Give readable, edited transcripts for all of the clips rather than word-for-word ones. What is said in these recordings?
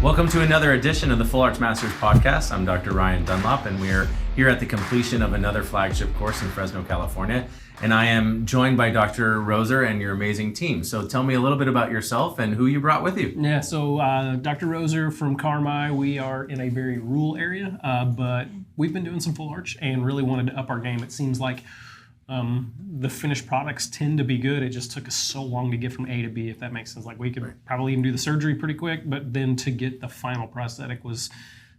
Welcome to another edition of the Full Arch Masters podcast. I'm Dr. Ryan Dunlop, and we're here at the completion of another flagship course in Fresno, California. And I am joined by Dr. Roser and your amazing team. So tell me a little bit about yourself and who you brought with you. Yeah, so Dr. Roser from Carmi. We are in a very rural area, but we've been doing some full arch and really wanted to up our game. It seems like the finished products tend to be good. It just took us so long to get from A to B, if that makes sense. Like we could probably even do the surgery pretty quick, but then to get the final prosthetic was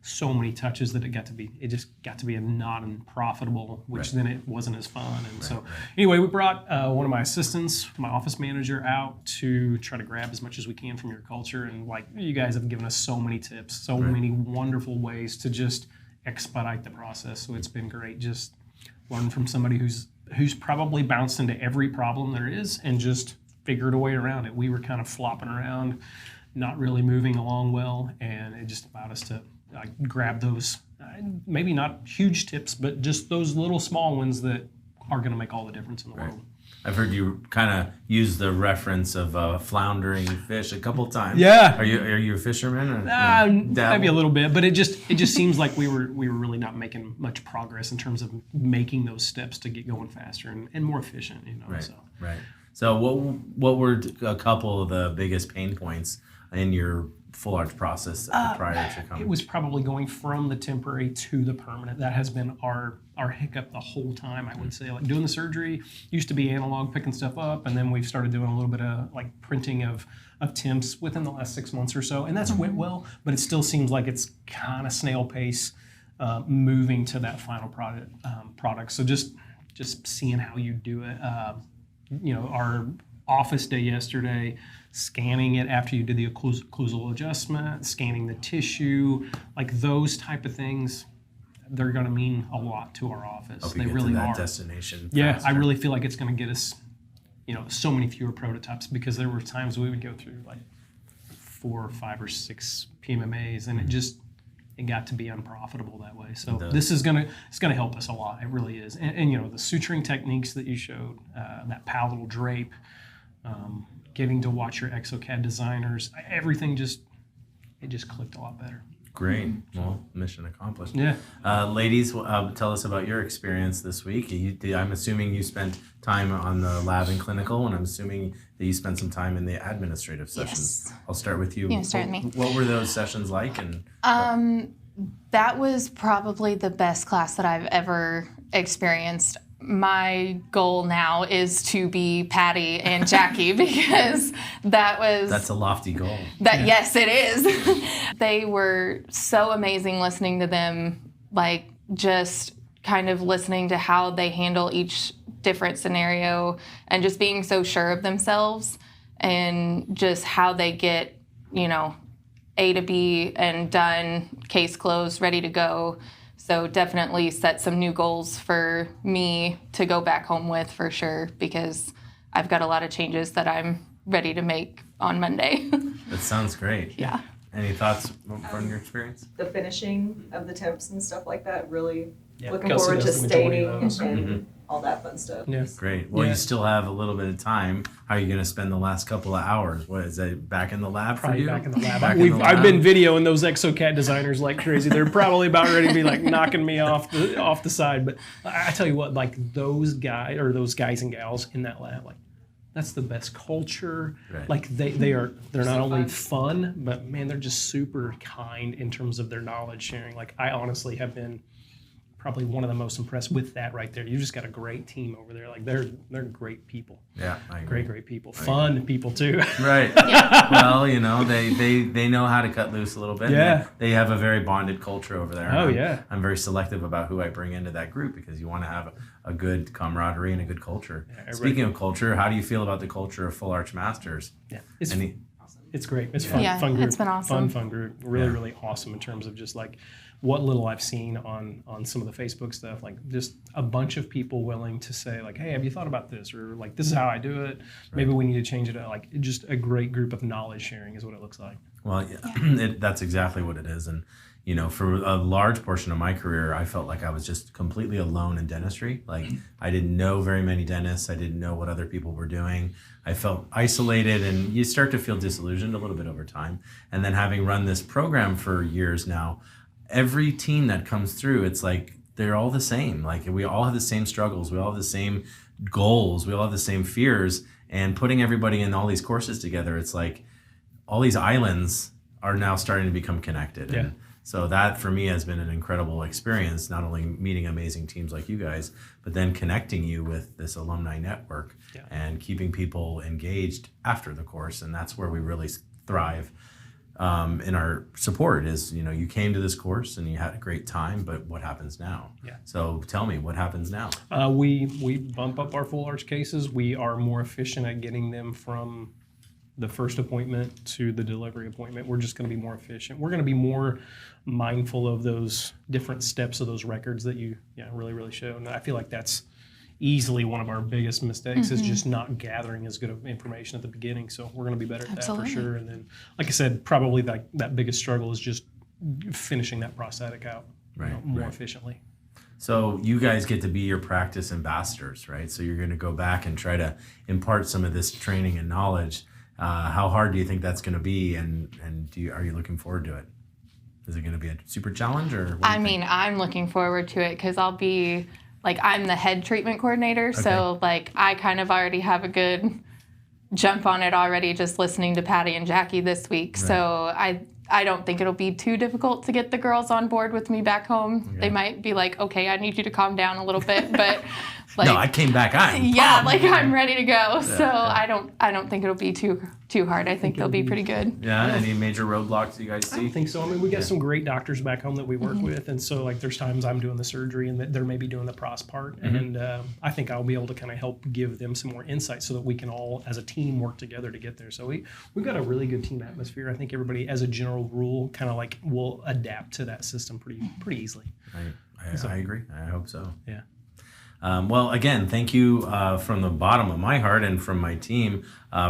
so many touches that it just got to be a non-profitable, which then it wasn't as fun. And anyway, we brought one of my assistants, my office manager, out to try to grab as much as we can from your culture. And like, you guys have given us so many tips, so many wonderful ways to just expedite the process. So it's been great just learn from somebody who's probably bounced into every problem there is and just figured a way around it. We were kind of flopping around, not really moving along well, and it just allowed us to grab those, maybe not huge tips, but just those little small ones that are going to make all the difference in the world. I've heard you kind of use the reference of a floundering fish a couple times. Yeah. Are you a fisherman? Or, maybe a little bit, but it just seems like we were really not making much progress in terms of making those steps to get going faster and more efficient. Right. So what were a couple of the biggest pain points in your full arch process prior to coming? It was probably going from the temporary to the permanent. That has been our hiccup the whole time, I would say. Like doing the surgery used to be analog, picking stuff up, and then we've started doing a little bit of like printing of temps within the last 6 months or so, and that's went well, but it still seems like it's kind of snail pace moving to that final product. So just seeing how you do it. Our office day yesterday, scanning it after you did the occlusal adjustment, scanning the tissue, like those type of things, they're going to mean a lot to our office. They really are. Destination. Yeah, faster. I really feel like it's going to get us, so many fewer prototypes, because there were times we would go through like 4 or 5 or 6 PMMAs, and it got to be unprofitable that way. So this is it's gonna help us a lot. It really is. And the suturing techniques that you showed, that palatal drape, getting to watch your exocad designers, everything just clicked a lot better. Great. Well, mission accomplished. Yeah. Ladies, tell us about your experience this week. I'm assuming you spent time on the lab and clinical, and I'm assuming that you spent some time in the administrative sessions. Yes. I'll start with you. You start with me. What were those sessions like? And that was probably the best class that I've ever experienced. My goal now is to be Patty and Jackie, because that's a lofty goal. Yes, it is. They were so amazing listening to them, like just kind of listening to how they handle each different scenario and just being so sure of themselves and just how they get, A to B and done, case closed, ready to go. So definitely set some new goals for me to go back home with, for sure, because I've got a lot of changes that I'm ready to make on Monday. That sounds great. Yeah. Any thoughts from your experience? The finishing of the temps and stuff like that, really looking Kelsey forward to does the majority staining of those. and all that fun stuff. Yeah. Great. Well, you still have a little bit of time. How are you going to spend the last couple of hours? What is that, back in the lab Probably for you? back in the lab. I've been videoing those exocad designers like crazy. They're probably about ready to be like knocking me off the side. But I tell you what, like those guys and gals in that lab, like that's the best culture. Right. Like they're not only fun, but man, they're just super kind in terms of their knowledge sharing. Like I honestly have been probably one of the most impressed with that right there. You just got a great team over there. Like they're great people. Yeah, I agree. Great people. Fun people too. Right. Yeah. Well, they know how to cut loose a little bit. Yeah. They have a very bonded culture over there. Oh, yeah. I'm very selective about who I bring into that group, because you want to have a good camaraderie and a good culture. Yeah, speaking of culture, how do you feel about the culture of Full Arch Masters? Yeah. It's great. It's fun. Yeah, fun group. it's been awesome. Fun group. Really awesome in terms of just like what little I've seen on some of the Facebook stuff. Like just a bunch of people willing to say like, hey, have you thought about this? Or like, this is how I do it. Maybe we need to change it. Like just a great group of knowledge sharing is what it looks like. Well, yeah. That's exactly what it is. And for a large portion of my career, I felt like I was just completely alone in dentistry. Like I didn't know very many dentists. I didn't know what other people were doing. I felt isolated, and you start to feel disillusioned a little bit over time. And then having run this program for years now, every team that comes through, it's like they're all the same. Like we all have the same struggles. We all have the same goals. We all have the same fears. And putting everybody in all these courses together, it's like all these islands are now starting to become connected. Yeah. And so that for me has been an incredible experience, not only meeting amazing teams like you guys, but then connecting you with this alumni network and keeping people engaged after the course. And that's where we really thrive in our support is, you came to this course and you had a great time, but what happens now? Yeah. So tell me, what happens now? We bump up our full arch cases. We are more efficient at getting them from the first appointment to the delivery appointment. We're just going to be more efficient. We're going to be more mindful of those different steps of those records that you really show. And I feel like that's easily one of our biggest mistakes is just not gathering as good of information at the beginning. So we're going to be better at that for sure. And then, like I said, probably that biggest struggle is just finishing that prosthetic out more efficiently. So you guys get to be your practice ambassadors, right? So you're going to go back and try to impart some of this training and knowledge. How hard do you think that's going to be, and are you looking forward to it? Is it going to be a super challenge, or? What do you think? I'm looking forward to it because I'll be I'm the head treatment coordinator, so I kind of already have a good jump on it already just listening to Patty and Jackie this week. Right. So I don't think it'll be too difficult to get the girls on board with me back home. Okay. They might be like, okay, I need you to calm down a little bit, but no, I came back. I'm ready to go. I don't think it'll be too hard. I think they'll be pretty good. Yeah. Any major roadblocks you guys see? I don't think so. I mean, we got some great doctors back home that we work with, and so there's times I'm doing the surgery and they're maybe doing the pros part, and I think I'll be able to kind of help give them some more insight so that we can all as a team work together to get there. So we've got a really good team atmosphere. I think everybody, as a general rule, kind of will adapt to that system pretty easily. I agree. I hope so. Yeah. Well, again, thank you from the bottom of my heart and from my team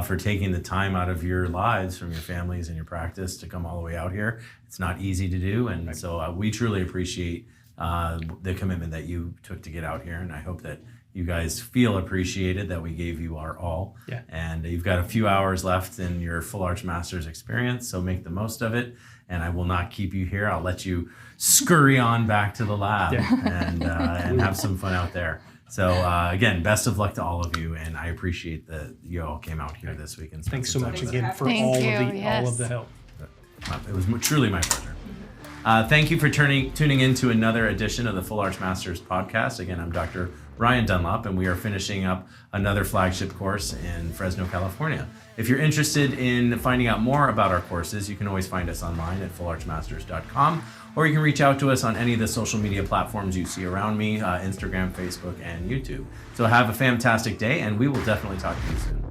for taking the time out of your lives, from your families and your practice to come all the way out here. It's not easy to do, and so we truly appreciate the commitment that you took to get out here, and I hope that you guys feel appreciated that we gave you our all. Yeah. And you've got a few hours left in your Full Arch Masters experience, so make the most of it. And I will not keep you here. I'll let you scurry on back to the lab and have some fun out there. So again, best of luck to all of you, and I appreciate that you all came out here this week and spent Thanks so some much time again for all of the help. It was truly my pleasure. Thank you for tuning in to another edition of the Full Arch Masters podcast. Again, I'm Dr. Ryan Dunlop, and we are finishing up another flagship course in Fresno, California. If you're interested in finding out more about our courses, you can always find us online at fullarchmasters.com, or you can reach out to us on any of the social media platforms you see around me, Instagram, Facebook, and YouTube. So have a fantastic day, and we will definitely talk to you soon.